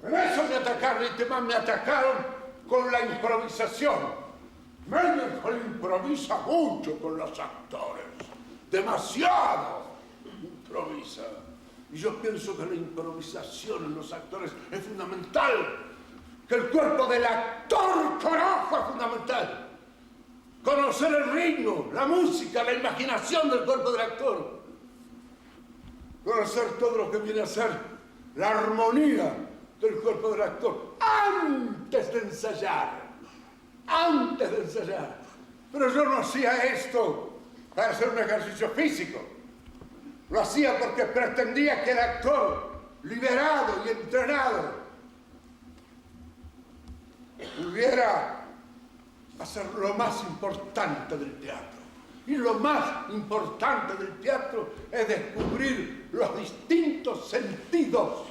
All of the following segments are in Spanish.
En eso me atacaron y demás me atacaron con la improvisación. Mendenhall improvisa mucho con los actores. Demasiado improvisa. Y yo pienso que la improvisación en los actores es fundamental. Que el cuerpo del actor, carajo, es fundamental. Conocer el ritmo, la música, la imaginación del cuerpo del actor. Conocer todo lo que viene a ser la armonía del cuerpo del actor antes de ensayar. Antes de ensayar. Pero yo no hacía esto para hacer un ejercicio físico. Lo hacía porque pretendía que el actor, liberado y entrenado, pudiera hacer lo más importante del teatro. Y lo más importante del teatro es descubrir los distintos sentidos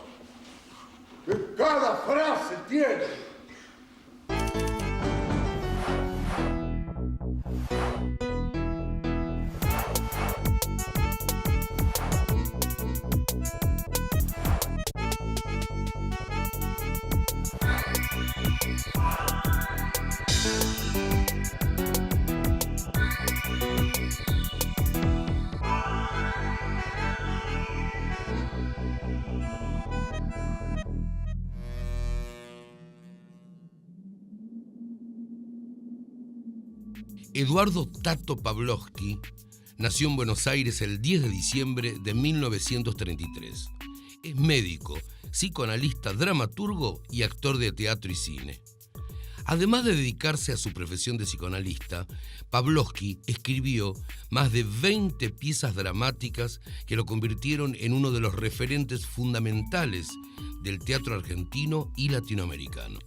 que cada frase tiene. Eduardo Tato Pavlovsky nació en Buenos Aires el 10 de diciembre de 1933. Es médico, psicoanalista, dramaturgo y actor de teatro y cine. Además de dedicarse a su profesión de psicoanalista, Pavlovsky escribió más de 20 piezas dramáticas que lo convirtieron en uno de los referentes fundamentales del teatro argentino y latinoamericano.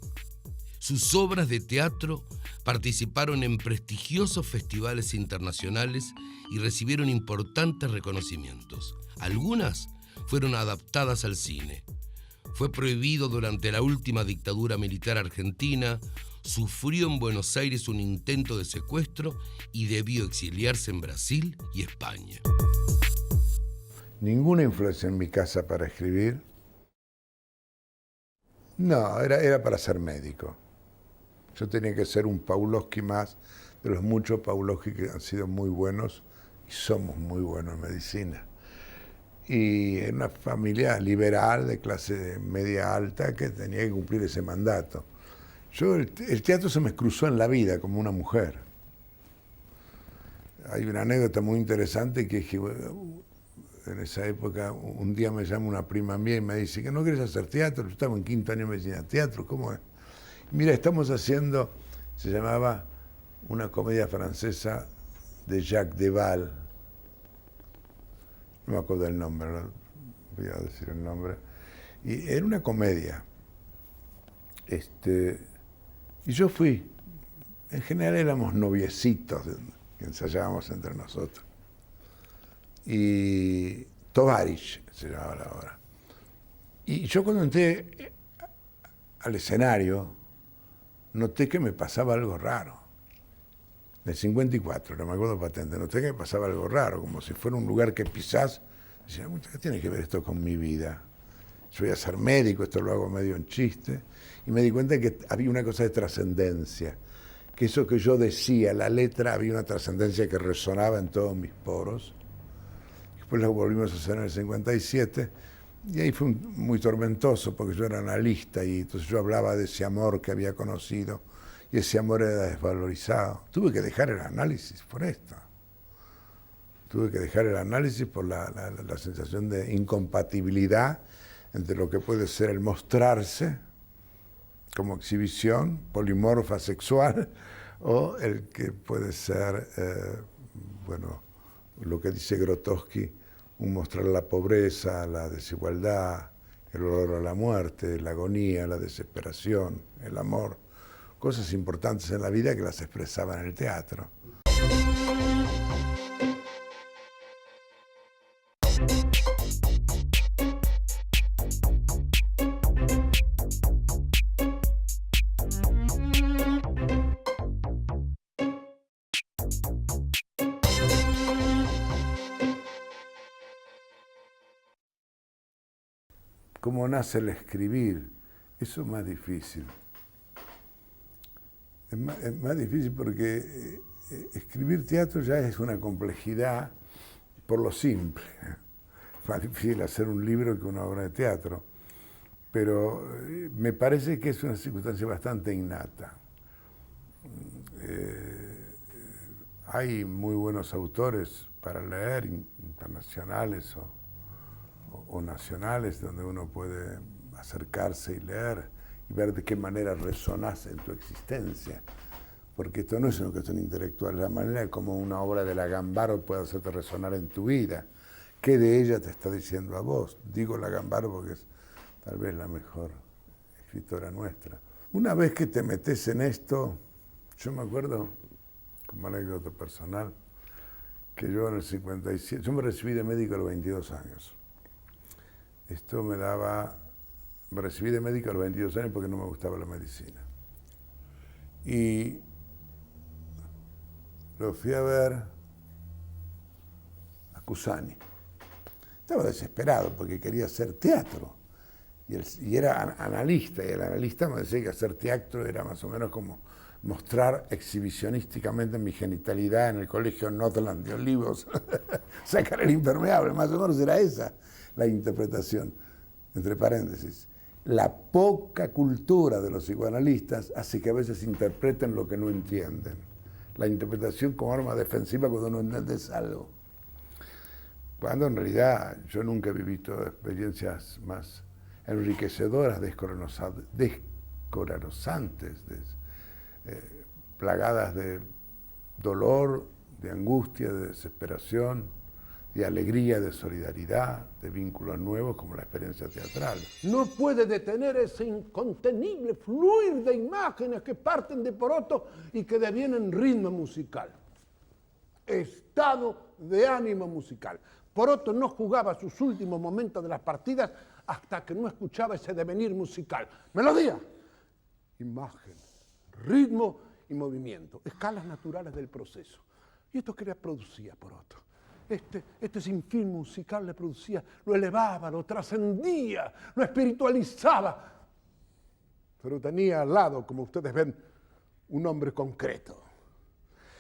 Sus obras de teatro participaron en prestigiosos festivales internacionales y recibieron importantes reconocimientos. Algunas fueron adaptadas al cine. Fue prohibido durante la última dictadura militar argentina, sufrió en Buenos Aires un intento de secuestro y debió exiliarse en Brasil y España. Ninguna influencia en mi casa para escribir. No, era para ser médico. Yo tenía que ser un Pavlovsky más de los muchos Pavlovsky que han sido muy buenos y somos muy buenos en medicina. Y en una familia liberal de clase media alta que tenía que cumplir ese mandato. El teatro se me cruzó en la vida como una mujer. Hay una anécdota muy interesante que es que en esa época un día me llama una prima mía y me dice que no quieres hacer teatro. Yo estaba en quinto año de medicina. ¿Teatro? ¿Cómo es? Mira, estamos haciendo, se llamaba una comedia francesa de Jacques Deval. No me acuerdo del nombre, no voy a decir el nombre. Y era una comedia. Y yo fui. En general éramos noviecitos que ensayábamos entre nosotros. Y Tovarish se llamaba la obra. Y yo cuando entré al escenario, noté que me pasaba algo raro. Del 54, no me acuerdo patente, noté que me pasaba algo raro, como si fuera un lugar que pisás. Decía, ¿qué tiene que ver esto con mi vida? Yo voy a ser médico, esto lo hago medio en chiste. Y me di cuenta que había una cosa de trascendencia, que eso que yo decía, la letra, había una trascendencia que resonaba en todos mis poros. Después lo volvimos a hacer en el 57, y ahí fue muy tormentoso, porque yo era analista, y entonces yo hablaba de ese amor que había conocido, y ese amor era desvalorizado. Tuve que dejar el análisis por esto. Tuve que dejar el análisis por la sensación de incompatibilidad entre lo que puede ser el mostrarse como exhibición polimorfa sexual o el que puede ser, lo que dice Grotowski, un mostrar la pobreza, la desigualdad, el olor a la muerte, la agonía, la desesperación, el amor, cosas importantes en la vida que las expresaba en el teatro. ¿Cómo nace el escribir? Eso es más difícil. Es más difícil porque escribir teatro ya es una complejidad por lo simple. Es más difícil hacer un libro que una obra de teatro. Pero me parece que es una circunstancia bastante innata. Hay muy buenos autores para leer, internacionales o nacionales, donde uno puede acercarse y leer y ver de qué manera resonás en tu existencia. Porque esto no es una cuestión intelectual, la manera como una obra de la Gambaro puede hacerte resonar en tu vida. ¿Qué de ella te está diciendo a vos? Digo la Gambaro porque es tal vez la mejor escritora nuestra. Una vez que te metes en esto, yo me acuerdo, como anécdota personal, que yo en el 57, yo me recibí de médico a los 22 años. Esto me recibí de médico a los 22 años porque no me gustaba la medicina. Y lo fui a ver a Cusani. Estaba desesperado porque quería hacer teatro. Y era analista, y el analista me decía que hacer teatro era más o menos como mostrar exhibicionísticamente mi genitalidad en el colegio Northland de Olivos, sacar el impermeable, más o menos era esa la interpretación, entre paréntesis. La poca cultura de los psicoanalistas hace que a veces interpreten lo que no entienden. La interpretación como arma defensiva cuando no entiendes algo. Cuando en realidad yo nunca he vivido experiencias más enriquecedoras, descorazonantes, plagadas de dolor, de angustia, de desesperación, de alegría, de solidaridad, de vínculos nuevos como la experiencia teatral. No puede detener ese incontenible fluir de imágenes que parten de Poroto y que devienen ritmo musical. Estado de ánimo musical. Poroto no jugaba sus últimos momentos de las partidas hasta que no escuchaba ese devenir musical. Melodía, imagen, ritmo y movimiento, escalas naturales del proceso. ¿Y esto qué le producía Poroto? Este sinfín musical le producía, lo elevaba, lo trascendía, lo espiritualizaba. Pero tenía al lado, como ustedes ven, un hombre concreto.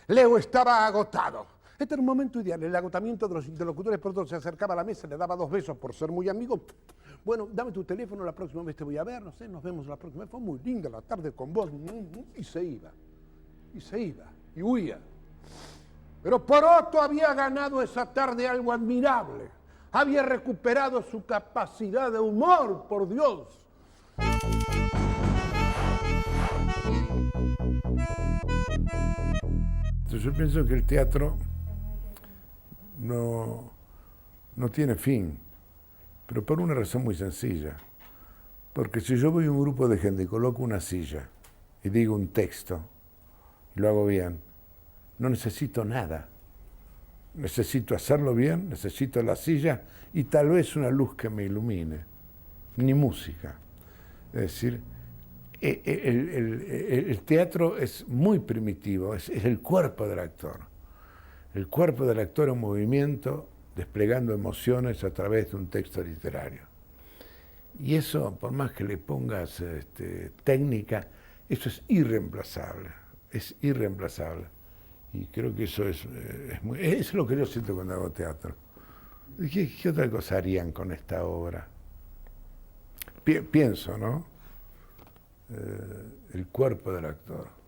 Leo estaba agotado. Este era un momento ideal, el agotamiento de los interlocutores. Pronto se acercaba a la mesa, le daba 2 besos por ser muy amigo. Bueno, dame tu teléfono, la próxima vez te voy a ver, no sé, nos vemos la próxima vez. Fue muy linda la tarde con vos. Y se iba, y huía. Pero Poroto había ganado esa tarde algo admirable. Había recuperado su capacidad de humor, por Dios. Entonces yo pienso que el teatro no tiene fin, pero por una razón muy sencilla. Porque si yo voy a un grupo de gente y coloco una silla y digo un texto y lo hago bien, no necesito nada. Necesito hacerlo bien, necesito la silla y tal vez una luz que me ilumine, ni música. Es decir, el teatro es muy primitivo, es el cuerpo del actor. El cuerpo del actor en movimiento, desplegando emociones a través de un texto literario. Y eso, por más que le pongas técnica, eso es irreemplazable, Y creo que eso es lo que yo siento cuando hago teatro. ¿Qué otra cosa harían con esta obra? Pienso, ¿no? El cuerpo del actor.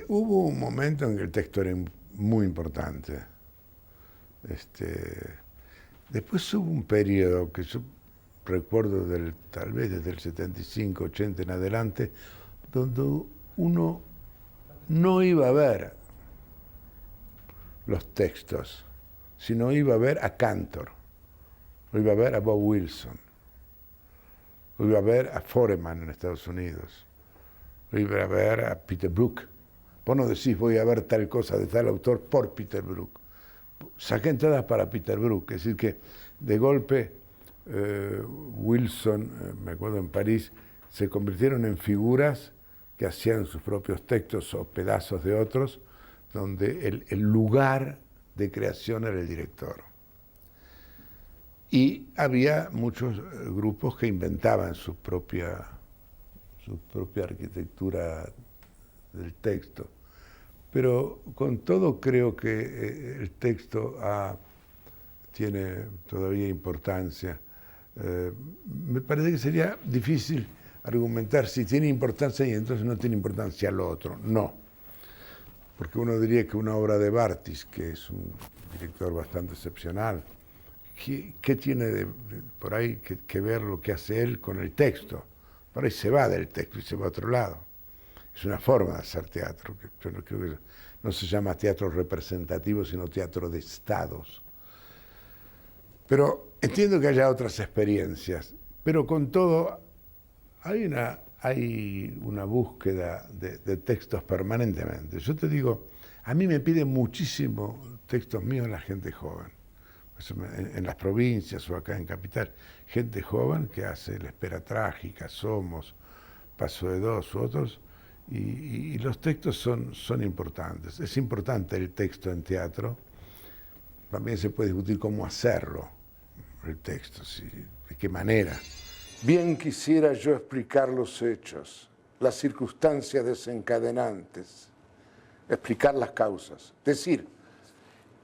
Hubo un momento en que el texto era muy importante. Después hubo un periodo que yo recuerdo tal vez desde el 75, 80 en adelante, donde uno no iba a ver los textos, sino iba a ver a Cantor, o iba a ver a Bob Wilson, o iba a ver a Foreman en Estados Unidos, ir a ver a Peter Brook. Vos no decís voy a ver tal cosa de tal autor por Peter Brook. Saqué entradas para Peter Brook, es decir que de golpe Wilson, me acuerdo en París, se convirtieron en figuras que hacían sus propios textos o pedazos de otros, donde el lugar de creación era el director. Y había muchos grupos que inventaban su propia arquitectura del texto. Pero con todo creo que el texto tiene todavía importancia. Me parece que sería difícil argumentar si tiene importancia y entonces no tiene importancia lo otro. No. Porque uno diría que una obra de Barthes, que es un director bastante excepcional, ¿qué tiene por ahí que ver lo que hace él con el texto? Por ahí se va del texto y se va a otro lado. Es una forma de hacer teatro, que yo no creo que no se llama teatro representativo, sino teatro de estados. Pero entiendo que haya otras experiencias, pero con todo hay una búsqueda de textos permanentemente. Yo te digo, a mí me piden muchísimo textos míos la gente joven, en las provincias o acá en Capital, gente joven que hace La Espera Trágica, Somos, Paso de Dos u otros, y los textos son importantes. Es importante el texto en teatro. También se puede discutir cómo hacerlo, el texto, de qué manera. Bien quisiera yo explicar los hechos, las circunstancias desencadenantes, explicar las causas. Decir,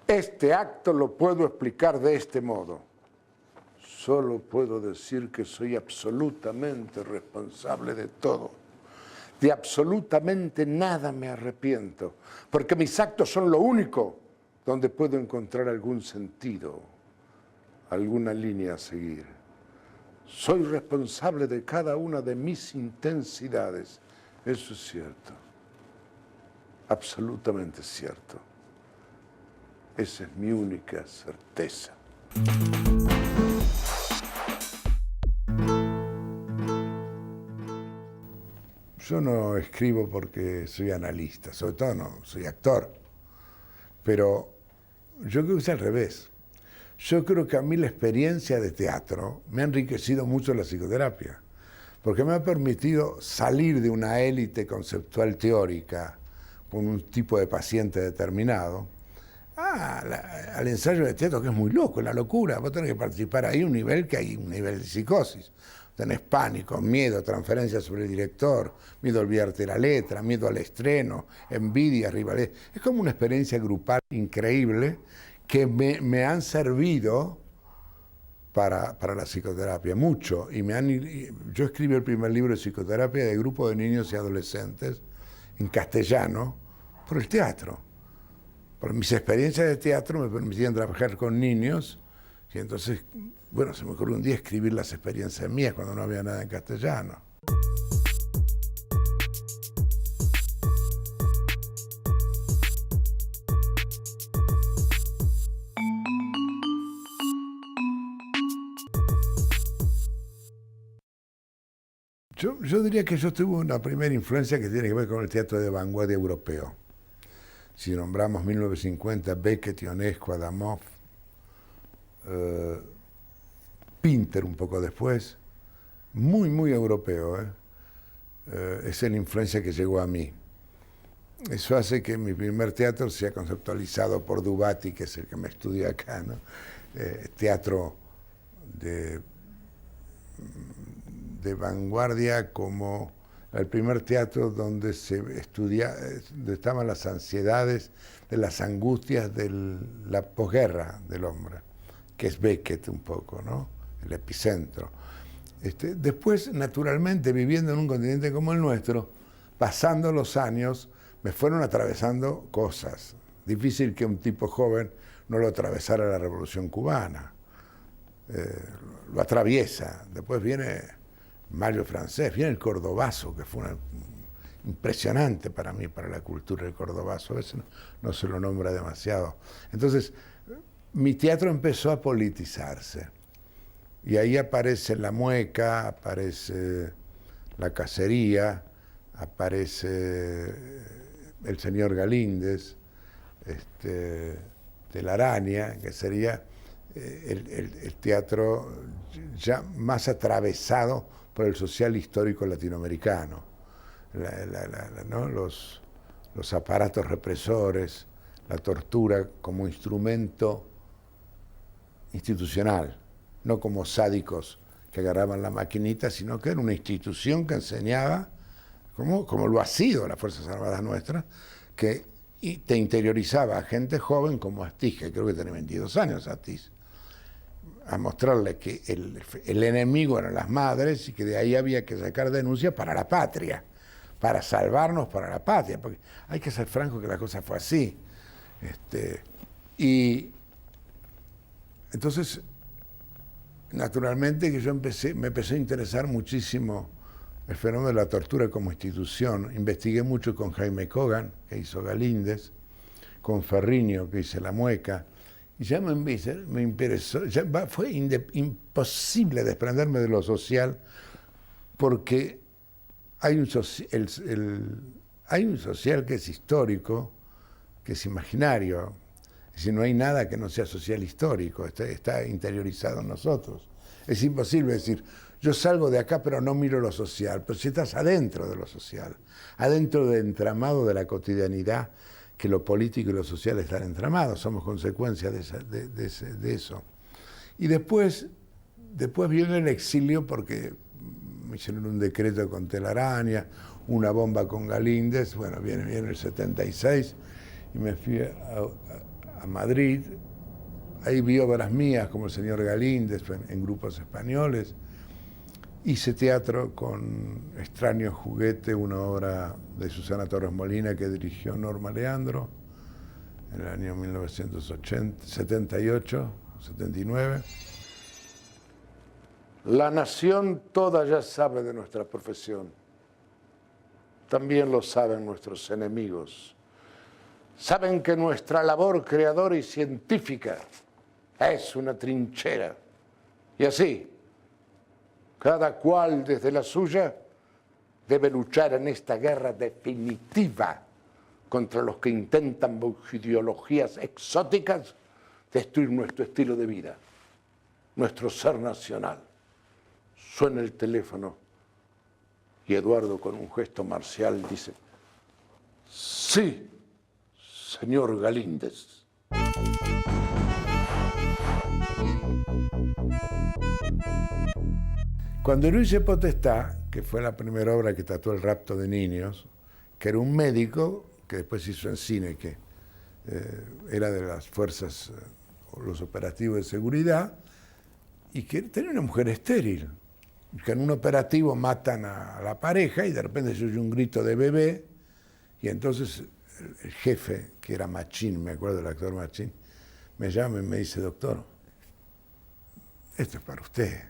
este acto lo puedo explicar de este modo. Solo puedo decir que soy absolutamente responsable de todo. De absolutamente nada me arrepiento, porque mis actos son lo único donde puedo encontrar algún sentido, alguna línea a seguir. Soy responsable de cada una de mis intensidades. Eso es cierto, absolutamente cierto. Esa es mi única certeza. Yo no escribo porque soy analista, sobre todo no, soy actor. Pero yo creo que es al revés. Yo creo que a mí la experiencia de teatro me ha enriquecido mucho la psicoterapia, porque me ha permitido salir de una élite conceptual teórica con un tipo de paciente determinado, al ensayo de teatro, que es muy loco, la locura. Vos tenés que participar ahí un nivel que hay un nivel de psicosis. Tenés pánico, miedo, transferencia sobre el director, miedo a olvidarte la letra, miedo al estreno, envidia, rivalidad. Es como una experiencia grupal increíble que me han servido para la psicoterapia, mucho. Yo escribí el primer libro de psicoterapia de grupo de niños y adolescentes en castellano por el teatro. Por mis experiencias de teatro me permitían trabajar con niños y entonces, bueno, se me ocurrió un día escribir las experiencias mías cuando no había nada en castellano. Yo diría que yo tuve una primera influencia que tiene que ver con el teatro de vanguardia europeo. Si nombramos 1950, Beckett, Ionesco, Adamov, Pinter un poco después, muy europeo. Esa es la influencia que llegó a mí. Eso hace que mi primer teatro sea conceptualizado por Dubati, que es el que me estudia acá, ¿no? Teatro de vanguardia como el primer teatro donde donde estaban las ansiedades, de las angustias de la posguerra del hombre, que es Beckett un poco, ¿no? El epicentro. Después, naturalmente, viviendo en un continente como el nuestro, pasando los años, me fueron atravesando cosas. Difícil que un tipo joven no lo atravesara la Revolución Cubana. Lo atraviesa. Después viene Mario Francés, viene el cordobazo, que fue impresionante para mí, para la cultura del cordobazo. A veces no se lo nombra demasiado. Entonces, mi teatro empezó a politizarse. Y ahí aparece La Mueca, aparece La Cacería, aparece el señor Galíndez, Telaraña, que sería el teatro ya más atravesado por el social histórico latinoamericano, ¿no? Los aparatos represores, la tortura como instrumento institucional, no como sádicos que agarraban la maquinita, sino que era una institución que enseñaba, como lo ha sido las Fuerzas Armadas nuestras, que te interiorizaba a gente joven como Astiz, que creo que tiene 22 años Astiz, a mostrarle que el enemigo eran las madres y que de ahí había que sacar denuncias para la patria, para salvarnos para la patria, porque hay que ser franco que la cosa fue así. Y entonces, naturalmente que yo me empecé a interesar muchísimo el fenómeno de la tortura como institución. Investigué mucho con Jaime Kogan, que hizo Galíndez, con Ferriño, que hizo La Mueca, y ya me interesó, fue imposible desprenderme de lo social, porque hay un social que es histórico, que es imaginario. Es decir, no hay nada que no sea social histórico, está interiorizado en nosotros. Es imposible decir, yo salgo de acá pero no miro lo social, pero si estás adentro de lo social, adentro del entramado de la cotidianidad, que lo político y lo social están entramados, somos consecuencia de eso. Y después viene el exilio porque me hicieron un decreto con Telaraña, una bomba con Galíndez, bueno, viene el 76 y me fui a Madrid. Ahí vi obras mías como el señor Galíndez en grupos españoles. Hice teatro con Extraño Juguete, una obra de Susana Torres Molina que dirigió Norma Leandro en el año 1978, 79. La nación toda ya sabe de nuestra profesión. También lo saben nuestros enemigos. Saben que nuestra labor creadora y científica es una trinchera. Y así, cada cual desde la suya debe luchar en esta guerra definitiva contra los que intentan bajo ideologías exóticas destruir nuestro estilo de vida, nuestro ser nacional. Suena el teléfono y Eduardo con un gesto marcial dice, sí, señor Galíndez. Cuando Luis Potestá, que fue la primera obra que trató el rapto de niños, que era un médico que después hizo en cine, que era de las fuerzas, los operativos de seguridad, y que tenía una mujer estéril, que en un operativo matan a la pareja y de repente se oye un grito de bebé, y entonces el jefe, que era Machín, me acuerdo del actor Machín, me llama y me dice, doctor, esto es para usted.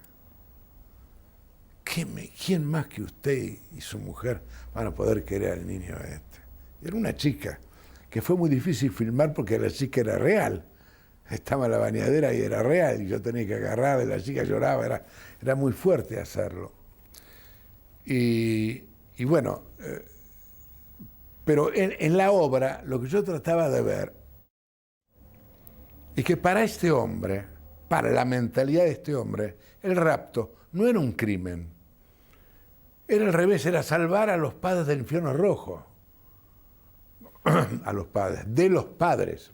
¿Quién más que usted y su mujer van a poder querer al niño este? Y era una chica, que fue muy difícil filmar porque la chica era real. Estaba en la bañadera y era real, y yo tenía que agarrarla, y la chica lloraba, era muy fuerte hacerlo. Y bueno, pero en la obra lo que yo trataba de ver es que para este hombre, para la mentalidad de este hombre, el rapto no era un crimen. Era al revés, era salvar a los padres del infierno rojo. A los padres, de los padres.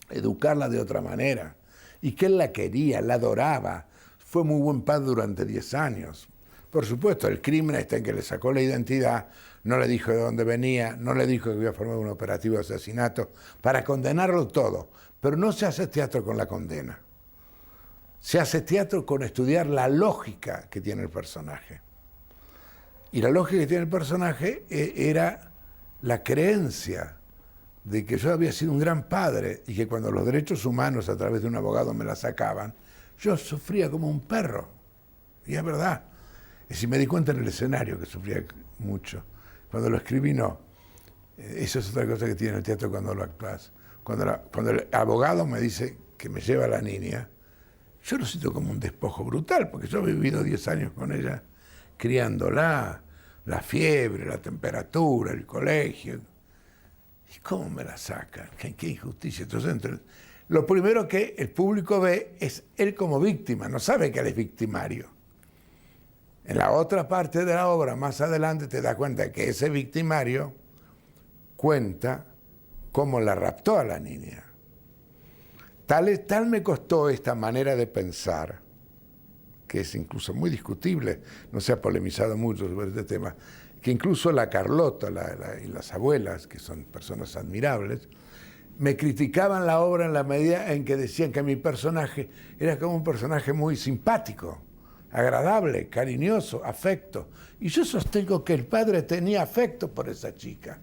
Educarla de otra manera. Y que él la quería, la adoraba. Fue muy buen padre durante 10 años. Por supuesto, el crimen está en que le sacó la identidad, no le dijo de dónde venía, no le dijo que había formado un operativo de asesinato, para condenarlo todo. Pero no se hace teatro con la condena. Se hace teatro con estudiar la lógica que tiene el personaje. Y la lógica que tiene el personaje era la creencia de que yo había sido un gran padre y que cuando los derechos humanos a través de un abogado me la sacaban, yo sufría como un perro. Y es verdad. Y si me di cuenta en el escenario que sufría mucho. Cuando lo escribí, no. Eso es otra cosa que tiene el teatro cuando lo actúas. Cuando el abogado me dice que me lleva a la niña, yo lo siento como un despojo brutal, porque yo he vivido 10 años con ella, criándola, la fiebre, la temperatura, el colegio. ¿Y cómo me la sacan? ¿Qué injusticia? Entonces, lo primero que el público ve es él como víctima, no sabe que él es victimario. En la otra parte de la obra, más adelante, te das cuenta que ese victimario cuenta cómo la raptó a la niña. Tal me costó esta manera de pensar, que es incluso muy discutible, no se ha polemizado mucho sobre este tema, que incluso la Carlota y las abuelas, que son personas admirables, me criticaban la obra en la medida en que decían que mi personaje era como un personaje muy simpático, agradable, cariñoso, afecto. Y yo sostengo que el padre tenía afecto por esa chica.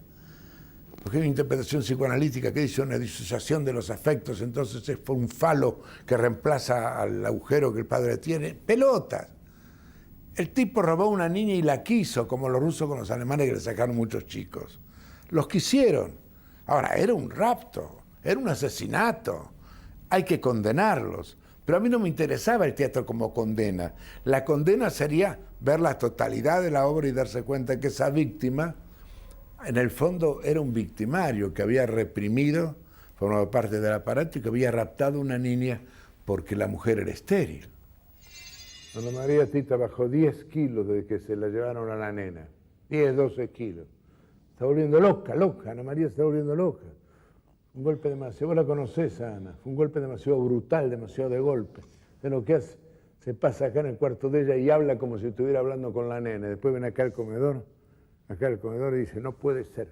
Porque hay una interpretación psicoanalítica que dice una disociación de los afectos, entonces es por un falo que reemplaza al agujero que el padre tiene. ¡Pelotas! El tipo robó a una niña y la quiso, como los rusos con los alemanes que le sacaron muchos chicos. Los quisieron. Ahora, era un rapto, era un asesinato. Hay que condenarlos. Pero a mí no me interesaba el teatro como condena. La condena sería ver la totalidad de la obra y darse cuenta que esa víctima, en el fondo, era un victimario que había reprimido, formaba parte del aparato y que había raptado a una niña porque la mujer era estéril. Ana María Tita bajó 10 kilos desde que se la llevaron a la nena. 10, 12 kilos. Está volviendo loca. Ana María se está volviendo loca. Un golpe demasiado, vos la conocés, Ana, fue un golpe demasiado brutal, demasiado de golpe. De lo que hace, se pasa acá en el cuarto de ella y habla como si estuviera hablando con la nena. Después ven acá al comedor y dice, no puede ser.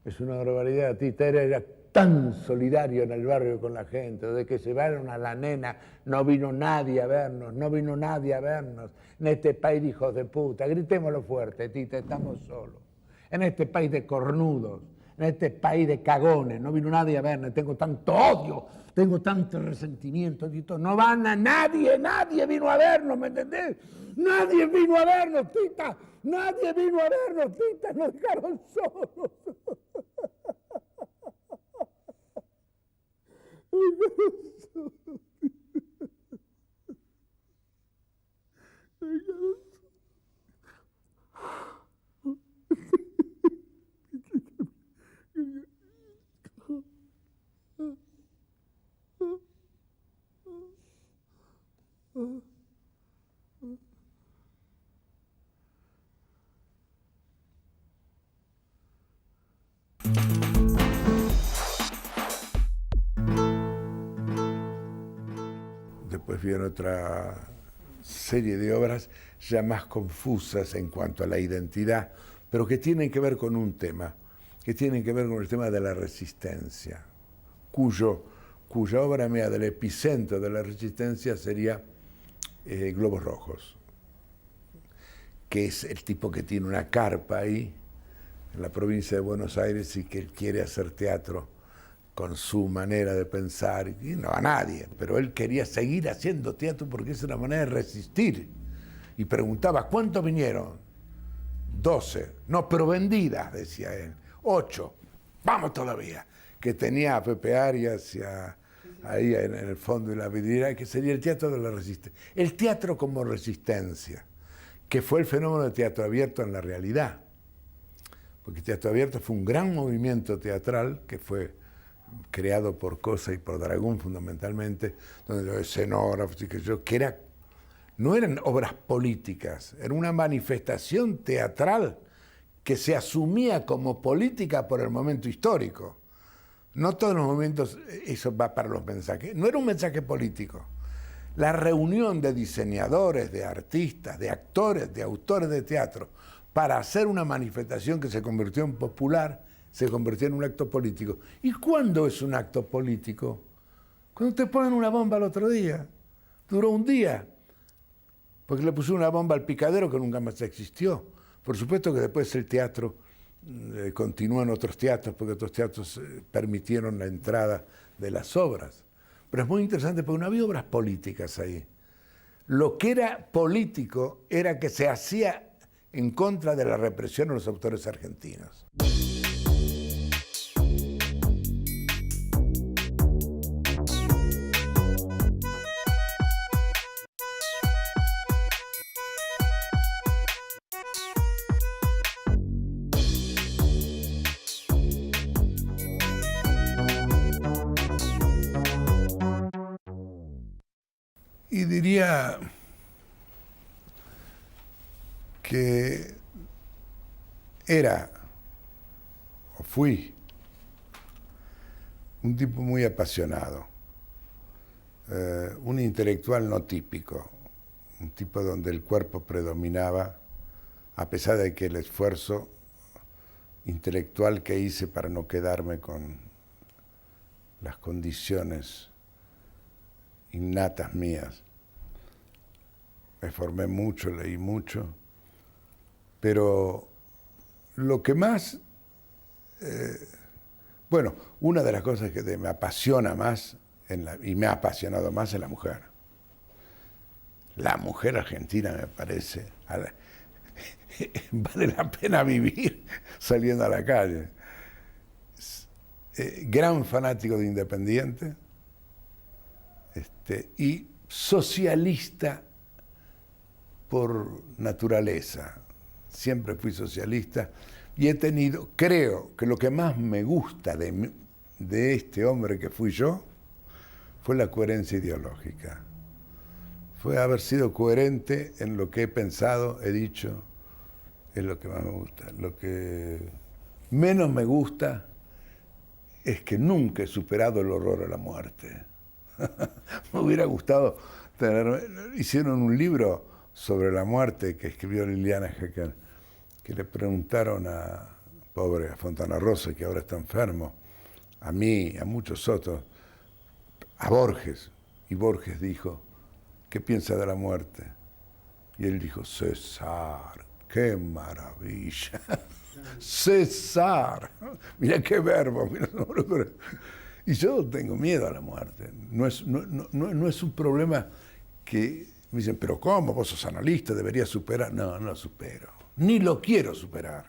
Es una barbaridad, Tita, era tan solidario en el barrio con la gente, desde que se llevaron a la nena, no vino nadie a vernos, en este país de hijos de puta, gritémoslo fuerte, Tita, estamos solos. En este país de cornudos, en este país de cagones, no vino nadie a vernos, tengo tanto odio, tengo tanto resentimiento, Tito, no van a nadie vino a vernos, ¿me entendés? Nadie vino a vernos, Tita, nos dejaron solos. Después viene otra serie de obras ya más confusas en cuanto a la identidad, pero que tienen que ver con un tema, que tienen que ver con el tema de la resistencia, cuya obra mía del epicentro de la resistencia sería Globos Rojos, que es el tipo que tiene una carpa ahí, en la provincia de Buenos Aires, y que él quiere hacer teatro con su manera de pensar, y no a nadie, pero él quería seguir haciendo teatro porque es una manera de resistir. Y preguntaba, ¿cuántos vinieron? 12. No, pero vendidas, decía él. 8. Vamos todavía. Que tenía a Pepe Arias ahí en el fondo de la vidriera, que sería el teatro de la resistencia. El teatro como resistencia, que fue el fenómeno de teatro abierto en la realidad. Porque Teatro Abierto fue un gran movimiento teatral que fue creado por Cosa y por Dragón fundamentalmente, donde los escenógrafos y que no eran obras políticas, era una manifestación teatral que se asumía como política por el momento histórico. No todos los momentos, eso va para los mensajes, no era un mensaje político. La reunión de diseñadores, de artistas, de actores, de autores de teatro, para hacer una manifestación que se convirtió en popular, se convirtió en un acto político. ¿Y cuándo es un acto político? Cuando te ponen una bomba el otro día. Duró un día. Porque le pusieron una bomba al Picadero que nunca más existió. Por supuesto que después el teatro continúa en otros teatros, porque otros teatros permitieron la entrada de las obras. Pero es muy interesante porque no había obras políticas ahí. Lo que era político era que se hacía en contra de la represión de los autores argentinos. Y diría que era, o fui, un tipo muy apasionado, un intelectual no típico, un tipo donde el cuerpo predominaba, a pesar de que el esfuerzo intelectual que hice para no quedarme con las condiciones innatas mías. Me formé mucho, leí mucho, pero lo que más, bueno, una de las cosas que me apasiona más y me ha apasionado más es la mujer. La mujer argentina me parece, vale la pena vivir saliendo a la calle. Gran fanático de Independiente y socialista por naturaleza. Siempre fui socialista y he tenido, creo que lo que más me gusta de este hombre que fui yo fue la coherencia ideológica. Fue haber sido coherente en lo que he pensado, he dicho, es lo que más me gusta. Lo que menos me gusta es que nunca he superado el horror a la muerte. Me hubiera gustado hicieron un libro sobre la muerte que escribió Liliana Hecker, que le preguntaron a Fontana Rosa, que ahora está enfermo, a mí, a muchos otros, a Borges, y Borges dijo, ¿qué piensa de la muerte? Y él dijo, César, qué maravilla. César, mira qué verbo. Mira, y yo tengo miedo a la muerte. No es un problema que me dicen, pero ¿cómo? Vos sos analista, deberías superar. No, no lo supero. Ni lo quiero superar.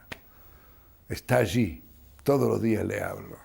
Está allí. Todos los días le hablo.